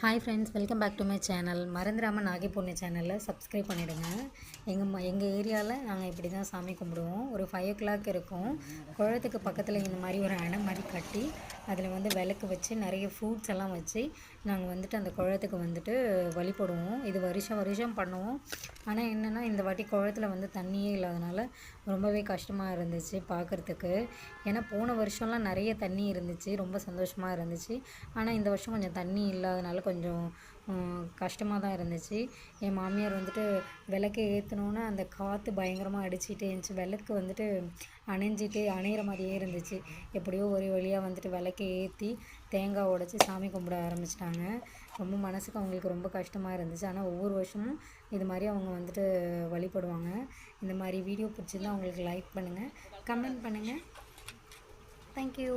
Hi friends, welcome back to my channel. மறந்துடாமல் நாகை பொண்ணு சேனலில் சப்ஸ்கிரைப் பண்ணிவிடுங்க. எங்கள் ஏரியாவில் நாங்கள் இப்படி தான் சாமி கும்பிடுவோம். ஒரு 5 o'clock இருக்கும். குளத்துக்கு பக்கத்தில் இந்த மாதிரி ஒரு அணை மாதிரி கட்டி அதில் வந்து விளக்கு வச்சு நிறைய ஃப்ரூட்ஸ் எல்லாம் வச்சு நாங்கள் வந்துட்டு அந்த குளத்துக்கு வந்துட்டு வழிபடுவோம். இது வருஷம் பண்ணுவோம். ஆனால் என்னென்னா இந்த வாட்டி குளத்தில் வந்து தண்ணியே இல்லாதனால ரொம்பவே கஷ்டமாக இருந்துச்சு பார்க்குறதுக்கு. ஏன்னா போன வருஷம்லாம் நிறைய தண்ணி இருந்துச்சு, ரொம்ப சந்தோஷமாக இருந்துச்சு. ஆனால் இந்த வருஷம் கொஞ்சம் தண்ணி இல்லாதனால கொஞ்சம் கஷ்டமாக தான் இருந்துச்சு. என் மாமியார் வந்துட்டு விளக்கை ஏற்றினோன்னே அந்த காற்று பயங்கரமாக அடிச்சுட்டே இருந்துச்சு. விளக்கு வந்துட்டு அணையிற மாதிரியே இருந்துச்சு. எப்படியோ ஒரு வழியாக வந்துட்டு விளக்கை ஏற்றி தேங்காய் உடைச்சி சாமி கும்பிட ஆரம்பிச்சிட்டாங்க. ரொம்ப மனசுக்கு அவங்களுக்கு ரொம்ப கஷ்டமாக இருந்துச்சு. ஆனால் ஒவ்வொரு வருஷமும் இது மாதிரி அவங்க வந்துட்டு வழிபடுவாங்க. இந்த மாதிரி வீடியோ பிடிச்சிருந்தா அவங்களுக்கு லைக் பண்ணுங்கள், கமெண்ட் பண்ணுங்கள். தேங்க்யூ.